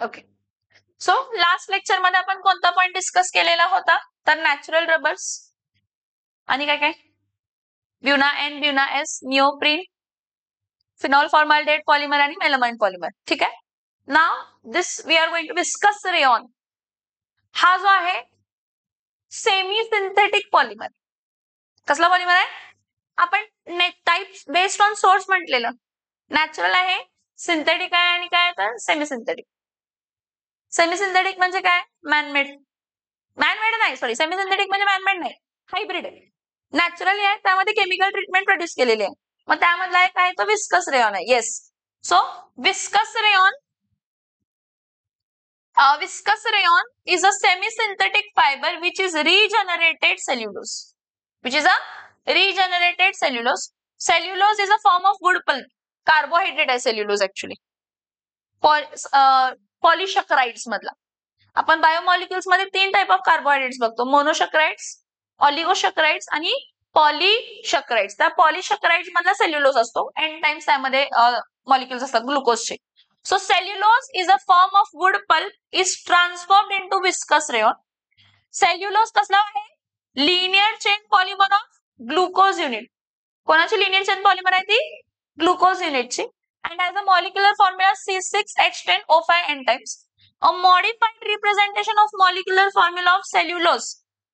Okay. So last lecture मध्ये आपण कोणता पॉइंट डिस्कस केलेला होता? तर नॅचरल रबर्स आणि काय काय Buna N, Buna S, neoprene, phenol formaldehyde polymer आणि मेलामाइन पॉलिमर. ठीक आहे. Now this we are going to discuss rayon. हा जो आहे सेमी सिंथेटिक पॉलिमर. कसला पॉलिमर आहे? आपण टाइप्स बेस्ड ऑन सोर्स म्हटलेलं. नॅचरल आहे, सिंथेटिक आहे आणि काय तर सेमी सिंथेटिक. सेमी सिंथेटिक म्हणजे काय? मॅनमेड. मॅनमेड नाही, सॉरी, सेमी सिंथेटिक म्हणजे मॅनमेड नाही, हायब्रिड आहे. नॅचरल आहे, त्यामध्ये केमिकल ट्रीटमेंट प्रोड्यूस केलेली आहे. मग त्यामधला एक आहे तो विस्कस रेयॉन आहे. Yes. So viscous rayon viscous rayon is a semi-synthetic fiber which is regenerated cellulose. Which is a regenerated cellulose. Cellulose is a form of wood pulp. Carbohydrate आहे cellulose actually. पॉलिशॅकराइड्स मधला. आपण biomolecules मध्ये 3 type of carbohydrates बघतो. मोनोशॅकराइड्स, ऑलिगोशॅकराइड्स आणि पॉलिशॅकराइड्स. त्या पॉलिशॅकराइड्स मधला cellulose असतो. N times त्यामध्ये मॉलिक्युल्स असतात ग्लुकोजचे. So cellulose is a form of wood pulp is transformed into viscous rayon. Cellulose कसला आहे? Linear chain polymer of glucose unit. कोणाची linear chain polymer आहे ती? Glucose unit ची. And has a molecular formula C6H10O5 N times. A modified representation of molecular formula of cellulose,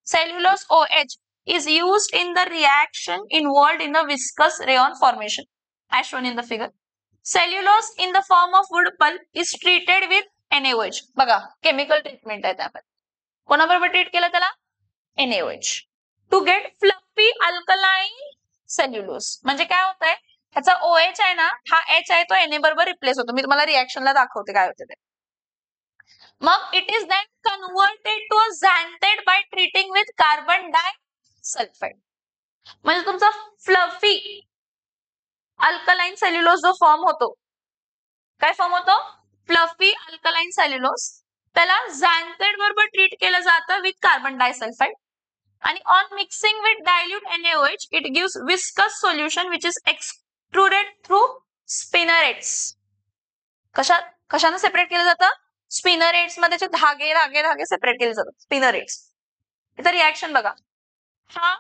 cellulose OH, is used in the reaction involved in the viscous rayon formation, as shown in the figure. Cellulose in the form of wood pulp is treated with NaOH. बघा, chemical treatment आहे त्यामध्ये. कोणाबरोबर treat केलं त्याला? NaOH. To get fluffy alkaline cellulose. म्हणजे काय होतंय? ह्याचा OH आहे ना, हा H आहे तो Na बरोबर रिप्लेस होतो. मी तुम्हाला रिएक्शनला दाखवते काय होते ते. मग it is then converted to a xanthate by treating with carbon disulphide. म्हणजे तुमचा फ्लफी अल्कलाइन सेल्युलोज जो फॉर्म होतो, काय फॉर्म होतो? Fluffy alkaline cellulose. त्याला xanthate बरोबर ट्रीट केलं जातं विथ कार्बन डायसल्फाइड. आणि on mixing with dilute NaOH it gives viscous solution which is extruded through spinnerets. कशाने सेपरेट केलं जातं? स्पिनरेट्स मध्ये त्याचे धागे धागे धागे सेपरेट केले जातात. स्पिनरेट्स. इथं रिएक्शन बघा. हा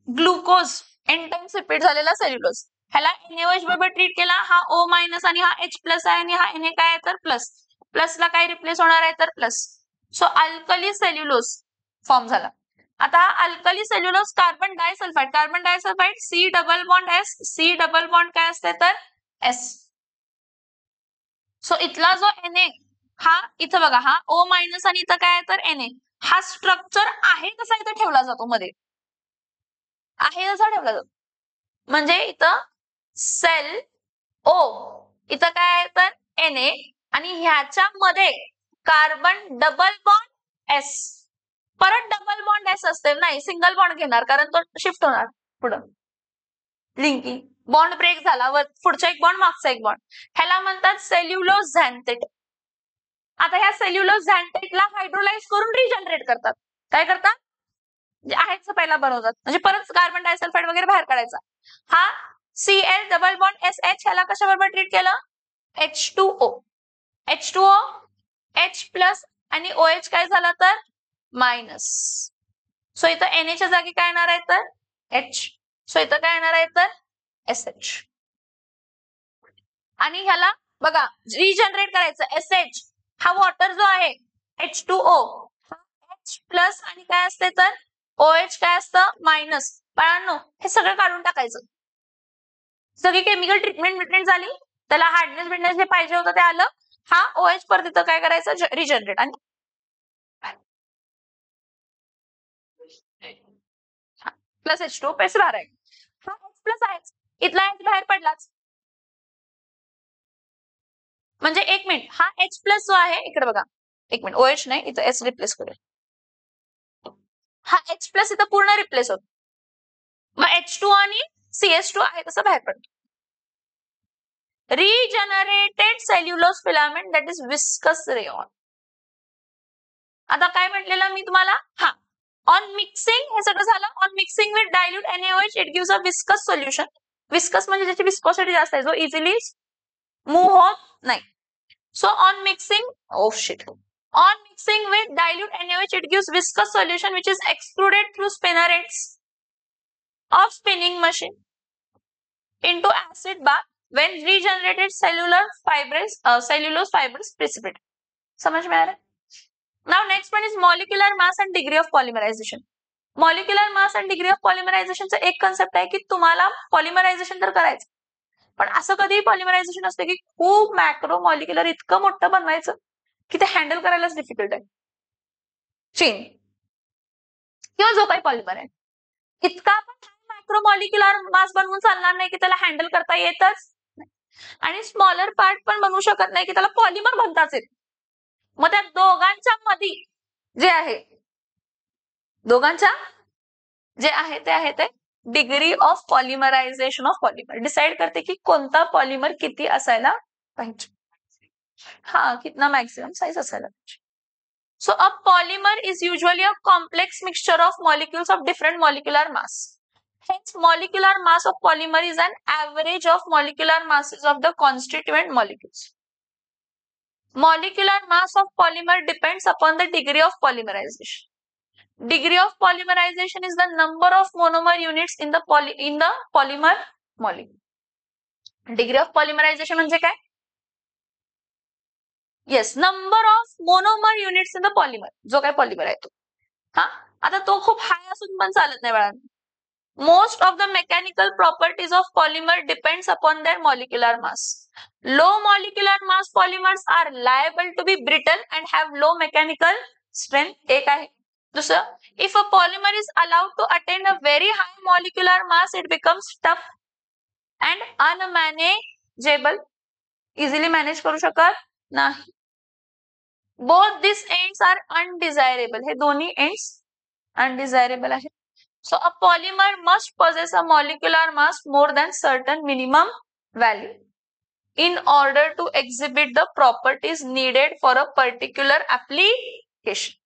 ग्लुकोज एन टाइम सेपरेट झालेला सेल्युलोज. ह्याला NaOH बरोबर ट्रीट केला. हा O मायनस आणि हा H प्लस आहे आणि हा Na काय आहे तर प्लस. प्लसला काय रिप्लेस होणार आहे तर plus. So alkali cellulose form झाला. आता हा alkali cellulose carbon disulphide, carbon disulphide C double bond S, C double bond काय असते तर S. सो इथला जो Na हा इथं बघा, हा O मायनस आणि इथं काय आहे तर Na. हा स्ट्रक्चर आहे तसा इथं ठेवला जातो, मध्ये आहे तसा ठेवला जातो. म्हणजे इथं सेल O, इथं काय आहे तर Na आणि ह्याच्यामध्ये कार्बन डबल बॉन्ड S. परत डबल बॉन्ड S असते, नाही सिंगल बॉन्ड घेणार कारण तो शिफ्ट होणार पुढं. लिंकिंग बॉन्ड ब्रेक झाला, वर पुढचा एक बॉन्ड मागचा एक बॉन्ड. ह्याला म्हणतात सेल्युलोज झॅन्थेट. आता ह्या सेल्युलोज झॅन्थेटला हायड्रोलाइज करून रिजनरेट करतात. काय करतात? आहेच पहिला बनवतात, म्हणजे परत कार्बन डायसल्फाइड वगैरे बाहेर काढायचा. हा Cl डबल बॉन्ड SH ह्याला कशाबरोबर ट्रीट केलं? H2O. H2O H प्लस आणि OH काय झाला तर मायनस. सो इथं Na च्या जागी काय येणार आहे तर H. सो इथं काय येणार आहे तर SH. आणि ह्याला बघा रिजनरेट करायचं. SH हा वॉटर जो आहे H2O हा H प्लस आणि काय असते तर OH काय असतं मायनस. बाळांनो हे सगळं काढून टाकायचं. सगळी केमिकल ट्रीटमेंट झाली, त्याला हार्डनेस बिडनेस जे पाहिजे होतं ते आलं. हा OH परत इथं काय करायचं रिजनरेट. आणि प्लस H2 पैसे बाहेर आहे. हा H प्लस आहे, इथला H बाहेर पडलाच. म्हणजे एक मिनिट, हा H प्लस जो आहे इकडे बघा, एक मिनिट OH नाही इथं S रिप्लेस करूया. हा H प्लस इथं पूर्ण रिप्लेस होतो. मग H2 आणि CH2 आहे तसं बाहेर पडतो. Regenerated cellulose filament that is viscous rayon. आता काय म्हटलेलं मी तुम्हाला? हा ऑन मिक्सिंग, हे सगळं झालं. On mixing with dilute NaOH it gives a viscous solution. Viscous म्हणजे ज्याची विस्कोसिटी जास्त आहे, जो इझिली मूव्ह होत नाही. So on mixing, oh shit. On mixing with dilute NaOH, it gives viscous solution which is extruded through spinnerets of spinning machine into acid bath when regenerated cellulose fibers precipitate. समझ में आ रहा है? Now next one is molecular mass and degree of polymerization. Molecular mass and degree of पॉलिमरायझेशनचा एक concept आहे की तुम्हाला पॉलिमरायझेशन तर करायचं, पण असं कधी पॉलिमरायझेशन असते की खूप मॅक्रो मॉलिक्युलर इतकं मोठं बनवायचं की ते हँडल करायलाच डिफिकल्ट आहे. चेन किंवा जो काही पॉलिमर आहे इतका पण मॅक्रो मॉलिक्युलर मास बनवून चालणार नाही की त्याला हँडल करता येतच आणि स्मॉलर पार्ट पण बनवू शकत नाही की त्याला पॉलिमर बनताच येत. मग त्या दोघांच्या मध्ये जे आहे दोघांच्या जे आहे ते degree of polymerization of polymer decide करते की कोणता पॉलिमर किती असायला पाहिजे. हा कितना मॅक्सिमम साइज असायला पाहिजे. So a polymer is usually a complex mixture of molecules of different molecular mass. Hence, molecular mass of polymer is an average of molecular masses of the constituent molecules. Molecular mass of polymer depends upon the degree of polymerization. Degree of polymerization is the number of monomer units in the polymer molecule. Degree of polymerization म्हणजे काय? Yes, number of monomer units in the polymer. जो काय polymer आहे तो. हा आता तो खूप हाय असून पण चालत नाही बाळांनो. Most of the mechanical properties of polymer depends upon their molecular mass. Low molecular mass polymers are liable to be brittle and have low mechanical strength. एक आहे. दुसरं, if a polymer is allowed to attain a very high molecular mass it becomes tough and unmanageable. Easily manage करू शकत नाही. Both these ends are undesirable. हे दोन्ही ends undesirable आहेत. So a polymer must possess a molecular mass more than certain minimum value in order to exhibit the properties needed for a particular application.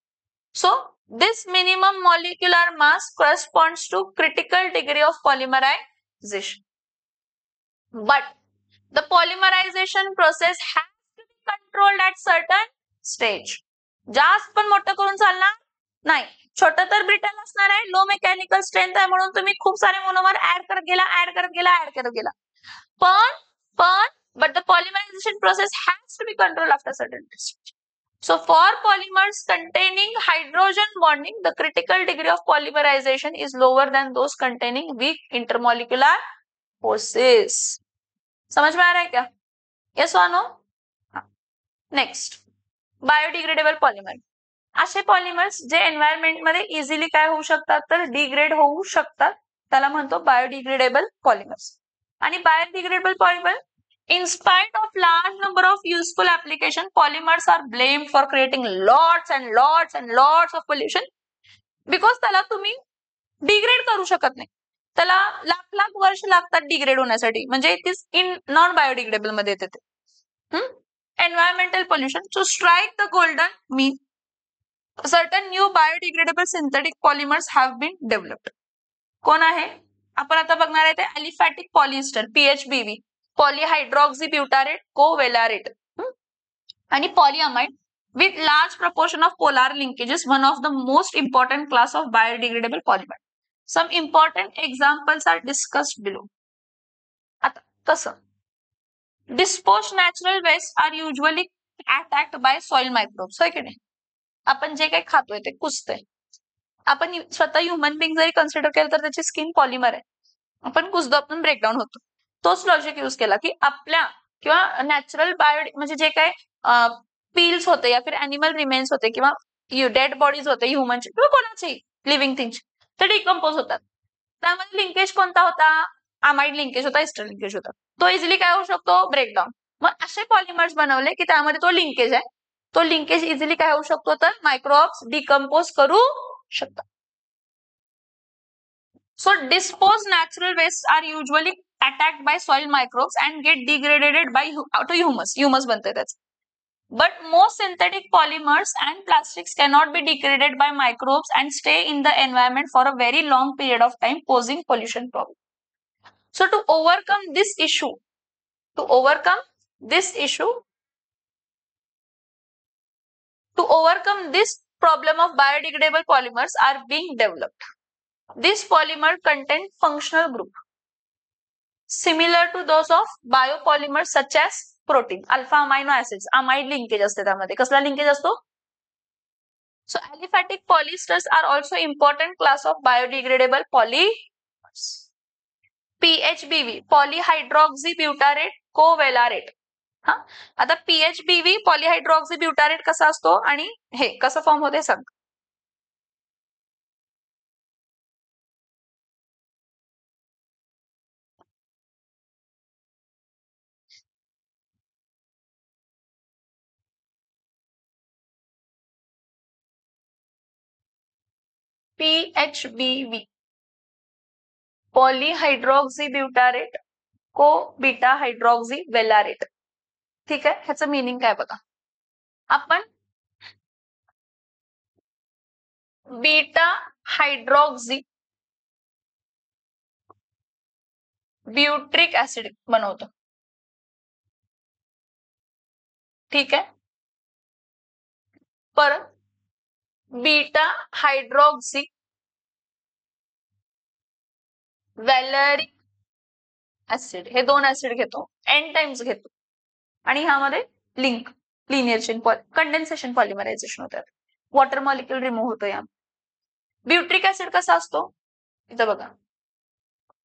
So this minimum molecular mass corresponds to critical degree of polymerization. But the polymerization process has to be controlled at certain stage. जास्त पण मोठं करून चालणार नाही. छोटं तर brittle असणार आहे, लो मेकॅनिकल स्ट्रेंथ आहे म्हणून तुम्ही खूप सारे मोनोमर ऍड करत गेला. but the polymerization process has to be controlled after certain stage. So for polymers containing hydrogen bonding, the critical degree of polymerization is lower than those containing weak intermolecular forces. समझ में आ रहा है क्या? Yes or no? Next, biodegradable polymer. असे polymers जे environment मध्ये easily काय होऊ शकतात तर डिग्रेड होऊ शकतात, त्याला म्हणतो बायोडिग्रेडेबल पॉलिमर्स. आणि biodegradable polymer in spite of large number of useful application, polymers are blamed for creating lots of pollution because त्याला तुम्ही डिग्रेड करू शकत नाही. त्याला लाख वर्ष लागतात डिग्रेड होण्यासाठी, म्हणजे it is in non biodegradable मध्ये येते ते. Environmental pollution. To strike the golden mean, certain new biodegradable synthetic polymers have been developed. कोण आहे? आपण आता बघणार आहे ते अलिफॅटिक पॉलिएस्टर PHBV, पॉलिहायड्रॉक्झीब्युटारेट कोवेलारेट आणि पॉलिअमाइड with large proportion of polar linkages, one of the most important class of biodegradable polymer. Some important examples are discussed below. आता कसं? Disposed natural waste are usually attacked by soil microbes. होय की नाही? आपण जे काही खातोय ते कुजतंय. आपण स्वतः ह्युमन बिंग जरी कन्सिडर केलं तर त्याची स्किन पॉलिमर आहे. आपण कुजतो, आपण ब्रेकडाऊन होतो. तोच लॉजिक यूज केला की आपल्या किंवा नॅचरल बायो म्हणजे जे काही पील्स होते या फिर अॅनिमल रिमेन्स होते किंवा डेड बॉडीज होते ह्युमनचे किंवा कोणाचे लिव्हिंग थिंग्स, ते डिकम्पोज होतात. त्यामध्ये लिंकेज कोणता होता? अमाइड लिंकेज होता, एस्टर लिंकेज होता. तो इझिली काय होऊ शकतो? ब्रेकडाऊन. मग असे पॉलिमर्स बनवले की त्यामध्ये तो लिंकेज आहे, तो लिंकेज इझिली काय होऊ शकतो तर मायक्रोब्स डिकम्पोज करू शकतात. So disposed natural wastes are usually attacked by soil microbes and get degraded by to humus. Humus बनते त्याचे. But most synthetic polymers and plastics cannot be degraded by microbes and stay in the environment for a very long period of time, causing pollution problem. So to overcome this issue, To overcome this problem of biodegradable polymers are being developed. This polymer contain functional group similar to those of biopolymers such as protein. Alpha amino acids, amide linkage असते त्यामध्ये. कसला linkage असतो? So aliphatic polyesters are also important class of biodegradable polymers. PHBV, polyhydroxybutyrate covalerate. हा, आता PHBV polyhydroxybutyrate कसा असतो आणि हे कसं फॉर्म होते सांग. PHBV polyhydroxybutyrate को बीटा हायड्रॉक्सी वेलारेट. ठीक आहे, ह्याचं मिनिंग काय बघा. आपण बीटा हायड्रॉक्सी ब्यूट्रिक ऍसिड बनवतो. ठीक आहे, परत बीटा हायड्रॉक्सी वॅलरिक ऍसिड हे दोन ऍसिड घेतो, एन टाइम्स घेतो आणि ह्यामध्ये लिंक लिनियर चेन कंडेन्सेशन पॉलिमरायझेशन होतात. वॉटर मॉलिक्यूल रिमूव्ह होतो. या ब्यूट्रिक ऍसिड कसा असतो इथं बघा.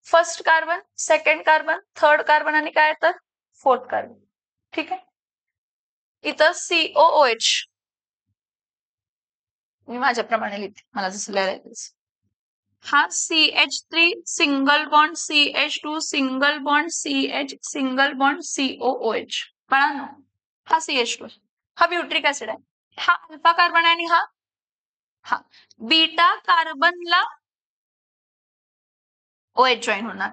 First carbon, second carbon, third carbon आणि काय तर फोर्थ कार्बन. ठीक आहे, इथं COOH मी माझ्याप्रमाणे लिहिते, मला जसं लिहायचं. हा CH3 single bond CH2 single bond CH single bond COOH. बाळांनो हा CH2 हा ब्यूट्रिक ऍसिड आहे. हा अल्फा कार्बन आहे आणि हा बीटा कार्बनला OH जॉईन होणार.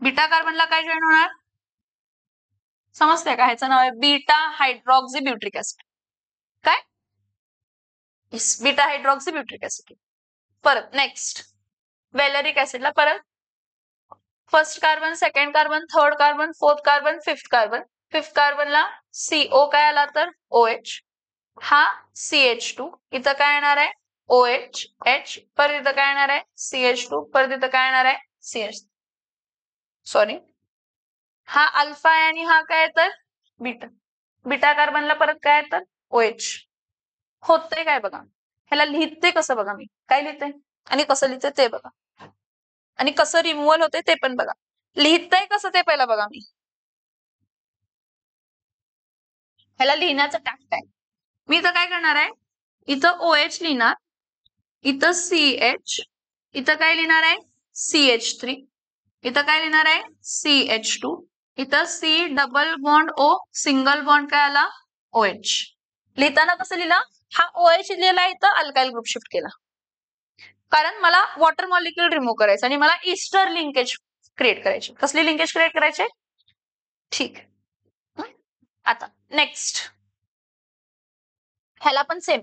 बीटा कार्बनला काय जॉईन होणार समजतंय का? ह्याचं नाव आहे बीटा हायड्रॉक्सी ब्यूट्रिक ऍसिड. काय? Beta hydroxy butyric acid. परत नेक्स्ट वेलरिक ऍसिडला परत first carbon, second carbon, third carbon, fourth carbon, fifth carbon. Fifth कार्बनला CO काय आला तर OH. हा CH2, इथं काय येणार आहे OH H, परत इथं काय येणार आहे CH2, परत इथं काय येणार आहे CH. सॉरी, हा अल्फा आहे आणि हा काय तर बीटा. बीटा कार्बनला परत काय तर OH. होतंय काय बघा. ह्याला लिहिते कसं बघा, मी काय लिहिते आणि कसं लिहिते ते बघा, आणि कसं रिमूव्हल होते ते पण बघा. लिहितंय कसं ते पहिला बघा. मी ह्याला लिहिण्याचं टॅक्ट आहे. मी इथं काय करणार आहे, इथं OH लिहिणार, इथं CH, इथं काय लिहिणार आहे CH3, इथं काय लिहिणार आहे CH2, इथं C double bond O single bond काय आला OH. लिहिताना कसं लिहिलं, हा OH लिहिला, इथं अल्काइल ग्रुप शिफ्ट केला, कारण मला वॉटर मॉलिक्यूल रिमूव्ह करायचं आणि मला ईस्टर लिंकेज क्रिएट करायची. कसली लिंकेज क्रिएट करायचे? ठीक. आता नेक्स्ट ह्याला पण सेम,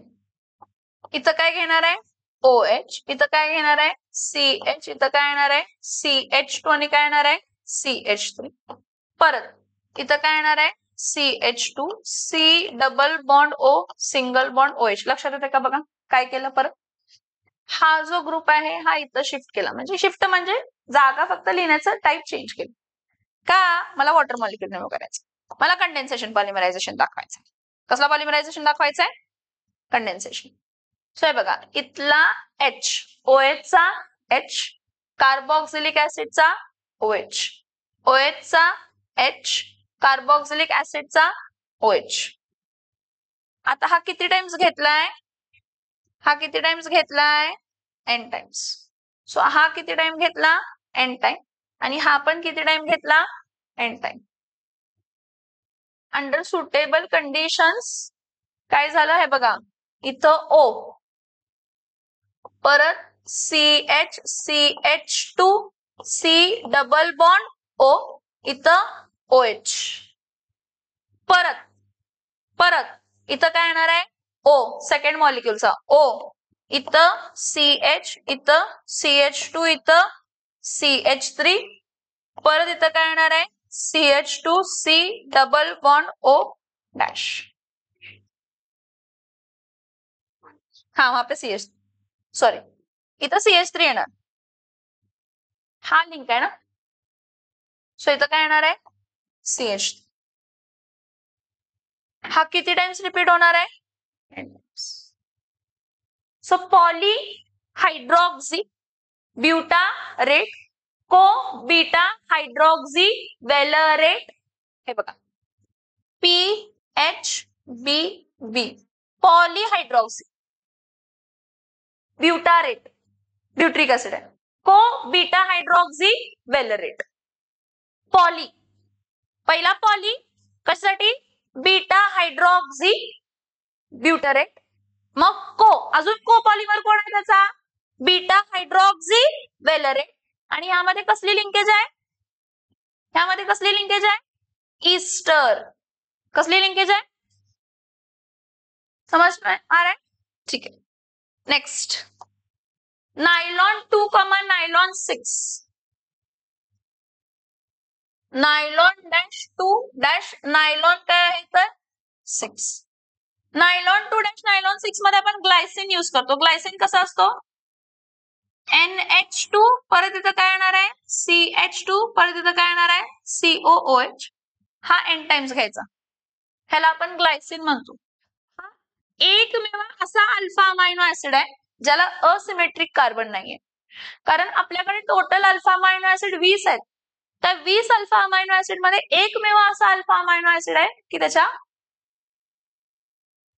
इथं काय घेणार आहे OH, इथं काय घेणार आहे CH, इथं काय येणार आहे CH2 आणि काय येणार आहे CH3. परत इथं काय येणार आहे CH2 C double bond O single bond OH. लक्षात येते का बघा काय केलं. परत हा जो ग्रुप आहे हा इथं शिफ्ट केला, म्हणजे शिफ्ट म्हणजे जागा फक्त लिहिण्याचं टाईप चेंज केलं. का? मला वॉटर मॉलिक्यूल रिमूव्ह करायचं, मला कंडेन्सेशन पॉलिमरायझेशन दाखवायचं. कसला पॉलिमरायझेशन दाखवायचंय? कंडेन्सेशन. सो हे बघा, इथला H, OH चा H, कार्बोक्सिलिक ऍसिडचा OH, OH चा H, कार्बोक्सिलिक ऍसिडचा OH. आता हा किती टाइम्स घेतलाय, हा किती टाइम्स घेतलाय N टाइम्स. सो हा किती टाइम घेतला N टाइम, आणि हा पण किती टाइम घेतला N time. Under suitable conditions काय झालं हे बघा, इथं O, परत CH CH2 C double bond O, इथं OH. परत परत इथं काय येणार आहे O सेकंड मॉलिक्यूलचा O, इथं CH, इथं CH2, इथं CH3, परत इथं काय येणार आहे CH2 C double bond O dash. हाँ वहां पे CH, सॉरी इथं CH3 येणार, हा लिंक आहे ना, सो इथं काय येणार आहे CH, हा किती टाइम्स रिपीट होणार आहे, सो पॉली हायड्रॉक्सी ब्युटारेट को बीटा हायड्रॉक्सी वेलरेट, हे बघा PHBB पॉलीहायड्रॉक्सी ब्युटारेट ब्युट्रिक ऍसिड आहे, को बीटा हायड्रॉक्सी वेलरेट, पॉली पहिला पॉली कशासाठी बीटा हायड्रॉक्सी ब्युटारेट, मग को अजून को पॉलिमर कोण आहे त्याचा बीटा हायड्रॉक्सी वेलरेट, आणि यामध्ये कसली लिंकेज आहे, यामध्ये कसली लिंकेज आहे ईस्टर, कसली लिंकेज आहे समझ में आ रहा है, ठीक है। Next nylon 2 nylon 6, nylon dash 2 dash nylon काय आहे तर 6, नायलॉन 2 डॅश नायलॉन 6 मध्ये आपण ग्लायसिन यूज करतो, ग्लायसिन कसा असतो NH2 परत इथं काय येणार आहे CH2 परत इथं काय येणार आहे COOH, हा N टाइम्स घ्यायचा, ह्याला आपण ग्लायसिन म्हणतो, हा एकमेव असा अल्फा अमायनो ऍसिड आहे ज्याला असिमेट्रिक कार्बन नाहीये, कारण आपल्याकडे टोटल अल्फा अमायनो ऍसिड 20 आहेत, त्या 20 अल्फा अमायनो ऍसिड मध्ये एकमेव असा अल्फा अमायनो ऍसिड आहे की त्याच्या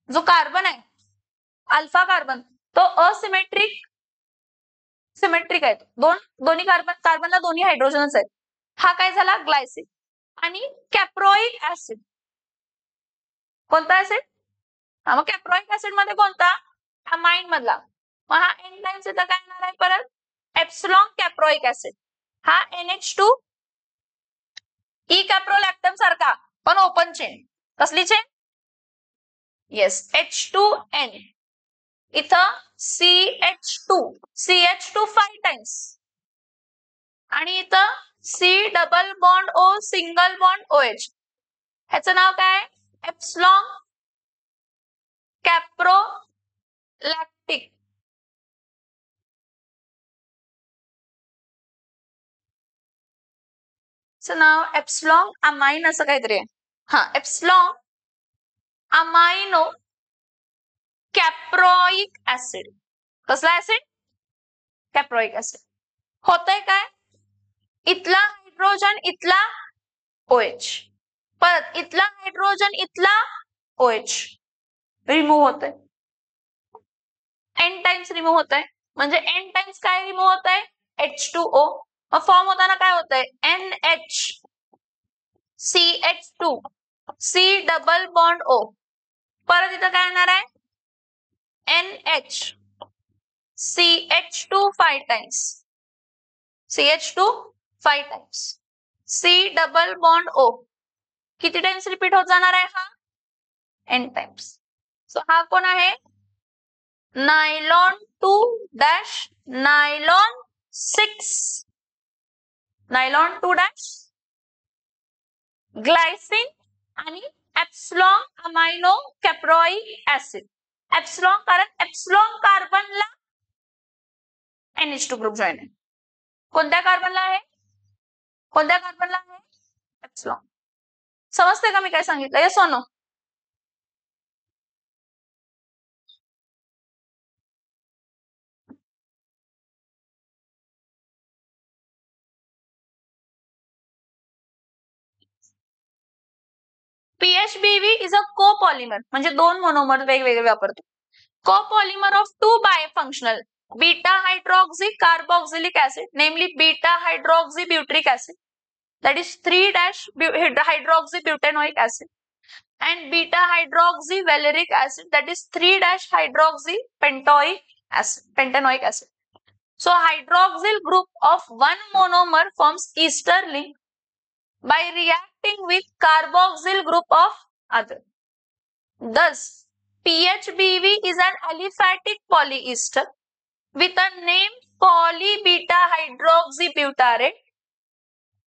जो कार्बन आहे अल्फा कार्बन तो असिमेट्रिक सिमेट्रिक आहे, दोन्ही कार्बनला दोन्ही हायड्रोजनच आहेत, हा काय झाला ग्लायसिन, आणि कॅप्रोइक ऍसिड कोणता ऍसिड, हा मग कॅप्रोइक ऍसिड मध्ये कोणता अमाइन मधला, मग हा N टाइम्स इथं काय येणार आहे परत एप्सिलॉन कॅप्रोइक ऍसिड, हा NH2 ई कॅप्रोलॅक्टम सारखा पण ओपन चेन, कसली चेन येस H2N, इथं CH2 5 टाइम्स, आणि इथं C double bond O single bond OH, ह्याचं नाव काय एप्सिलॉन कॅप्रोलॅक्टिक, नाव एप्सिलॉन अमाइन असं काहीतरी आहे, हा एप्सिलॉन अमाइनो कॅप्रोइक ऍसिड, कसला ऍसिड कॅप्रोइक ऍसिड, होतंय काय इथला हायड्रोजन इथला OH, परत इथला हायड्रोजन इथला OH रिमूव्ह होतंय, N टाइम्स रिमूव्ह होतंय, म्हणजे N टाइम्स काय रिमूव्ह होतंय H2O, फॉर्म होताना काय होतंय NH CH2 C double bond O, परत इथं काय येणार आहे NH CH2 5 times CH2 5 times C double bond O, किती टाइम्स रिपीट होत जाणार आहे हा N टाइम्स, सो हा कोण आहे nylon 2 dash nylon 6, nylon 2 dash glycine आणि epsilon amino caproic acid, epsilon कारण एप्सिलॉन कार्बनला NH2 ग्रुप जॉईन आहे, कोणत्या कार्बनला आहे कोणत्या कार्बनला आहे एप्सिलॉन, समजते का मी काय सांगितलं yes or no, PHBV is a copolymer, म्हणजे दोन मोनोमर वेगवेगळे वापरतो, copolymer of 2 bifunctional beta hydroxy carboxylic acid, namely beta hydroxy butyric acid, that is 3' hydroxy acid, and beta hydroxy valeric acid, that is 3' pentanoic acid. So hydroxyl group of one monomer forms ester link by reacting with carboxyl group of other. Thus, PHBV is an aliphatic polyester with a name polybeta hydroxybutyrate,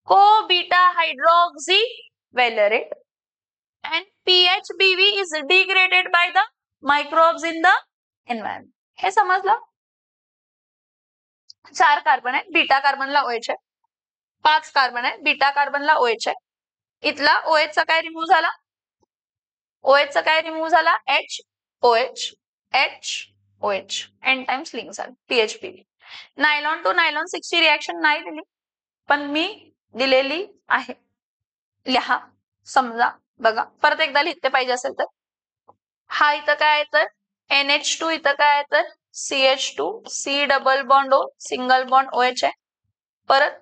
co-beta hydroxy valerate, and PHBV is degraded by the microbes in the environment. हे समजलं. 4 carbon आहे, beta कार्बनला OH आहे. 5 carbon आहे, beta कार्बनला OH आहे. इथला OH चा काय रिमूव्ह झाला? OH चा काय रिमूव्ह झाला? H OH H OH N times link झाली PHPV. नायलॉन टू नायलॉन 6 ची रिएक्शन नाही दिली, पण मी दिलेली आहे. लिहा, समजा, बघा. परत एकदा लिहिते पाहिजे असेल तर. हा इथं काय आहे तर NH2, इथं काय आहे तर CH2, C double bond O, single bond OH आहे. परत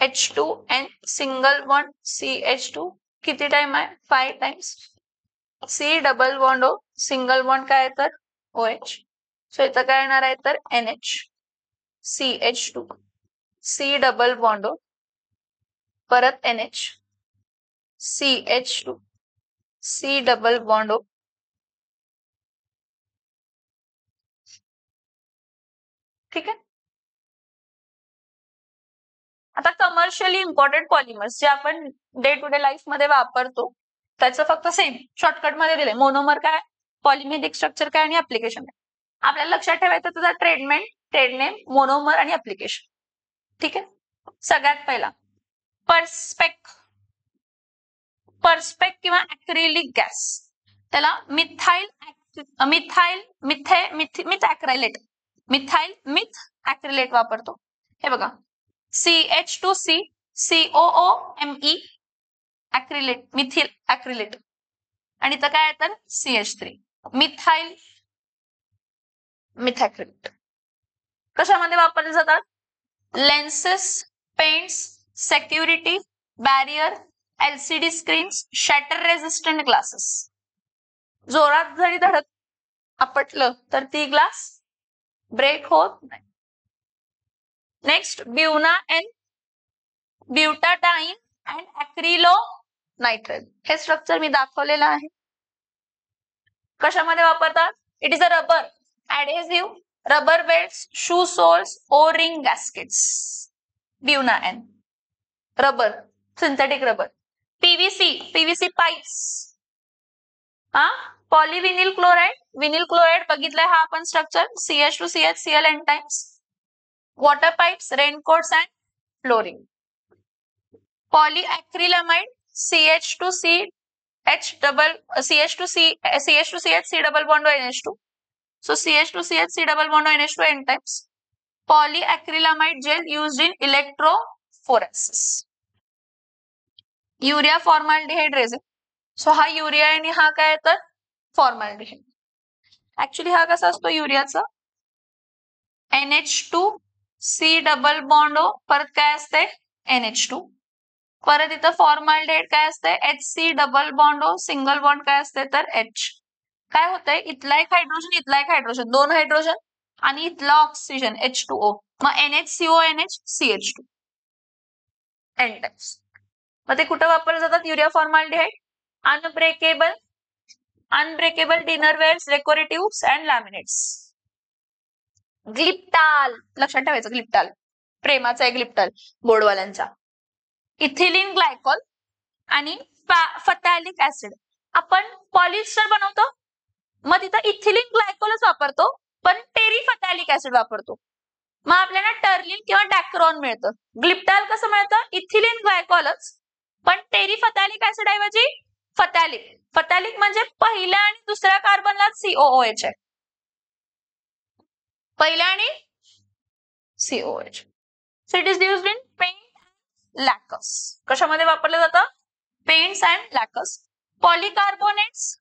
H2N सिंगल बॉन्ड CH2 किती टाइम आहे? 5 times. C double bond O, single bond काय आहे तर OH. सो इथं काय येणार आहे तर NH CH2 C double bond O, परत NH CH2 C double bond O. ठीक आहे. आता कमर्शियली इम्पॉर्टंट पॉलिमर्स जे आपण डे टू डे लाईफ मध्ये वापरतो त्याचं फक्त सेम शॉर्टकट मध्ये दिलंय. मोनोमर काय, पॉलिमेरिक स्ट्रक्चर काय आणि ऍप्लिकेशन काय. आपल्याला लक्षात ठेवायचं तुझा ट्रेड नेम, मोनोमर आणि ऍप्लिकेशन. ठीक आहे. सगळ्यात पहिला पर्स्पेक किंवा ऍक्रिलिक गॅस, त्याला मिथाइल मिथ ऍक्रिलेट वापरतो. हे बघा, CH2C COOMe ऍक्रिलेट, मिथिल ऍक्रिलेट. आणि इथं काय आहे तर CH3 मिथाइल मिथॅक्रिलेट. कशामध्ये वापरले जातात? Lenses, paints, security, barrier, LCD screens, shatter resistant glasses. जोरात जरी धडक आपटलं तर ती ग्लास ब्रेक होत नाही. Next butadiene and acrylonitrile. हे स्ट्रक्चर मी दाखवलेलं आहे. कशामध्ये वापरतात? It is a rubber adhesive, rubber belts, shoe soles, O-ring gaskets. Buna N rubber, synthetic rubber. PVC pipes. Polyvinyl chloride, vinyl chloride बघितलंय हा आपण structure. CH2CHCl N times. Water pipes, raincoats and flooring. Polyacrylamide CH2CH C double bond NH2. So CH2CH double bond NH2 N times. Polyacrylamide gel used in electrophoresis. Urea formaldehyde resin. So हा urea आणि हा काय तर फॉर्मॅल्डिहाइड. Actually हा कसा असतो युरियाचा? NH2 C double bond O, परत काय असते NH2. परत इथं फॉर्मॅल्डिहाइड काय असते HC double bond O, single bond काय असते तर H. काय होतंय? इथला एक हायड्रोजन, इथला एक हायड्रोजन, 2 हायड्रोजन आणि इथला ऑक्सिजन H2O. मग NHCONH CH2 N टाइप्स. मग ते कुठं वापरले जातात? Urea formaldehyde, unbreakable dinnerwares, decoratives and laminates. Glyptal, लक्षात ठेवायचं ग्लिप्टाल, प्रेमाचा आहे ग्लिप्टाल बोर्डवाल्यांचा. इथिलीन ग्लायकॉल आणि फॅटॅलिक ऍसिड. आपण पॉलिस्टर बनवतो, मग तिथं इथिलीन ग्लायकॉलच वापरतो, पण टेरिफॅटॅलिक ऍसिड वापरतो. मग आपल्याला टर्लिन किंवा डॅक्रॉन मिळतं. ग्लिप्टाल कसं मिळतं? इथिलीन ग्लायकॉलच, पण टेरिफॅटॅलिक ऍसिड ऐवजी फॅटॅलिक म्हणजे पहिल्या आणि दुसऱ्या कार्बनला COOH आहे. पहिल्या आणि COOH. So it is used in paint and lacquers. कशामध्ये वापरलं जातं? Paints and lacquers. Polycarbonates,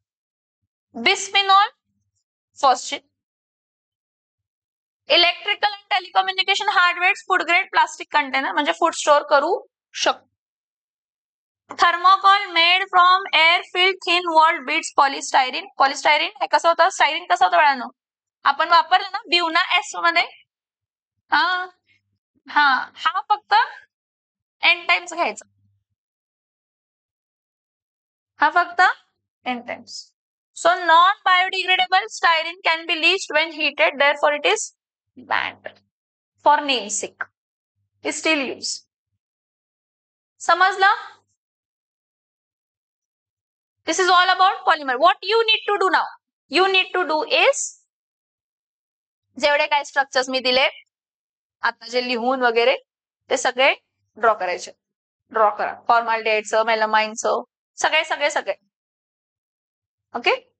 bisphenol, phosphate. Electrical and telecommunication hardwares, food grade plastic container म्हणजे फूड स्टोअर करू शकतो. Thermocol made from air filled thin walled beads polystyrene. Polystyrene हे कसं होतं? Styrene कसं होतं बाळांनो? आपण वापरलं ना ब्युना एस मध्ये. हा फक्त N टाइम्स घ्यायचा, हा फक्त N times. So non-biodegradable styrene can be leached when heated, therefore it is banned. For namesake, is still used. समजलं? This is all about polymer. What you need to do now? You need to do is जेवढे काय structures मी दिले आता जे लिहून वगैरे ते सगळे ड्रॉ करायचे. ड्रॉ करा. फॉर्मॅलिडेटचं, मेलामाइनचं, सगळे सगळे सगळे. ओके.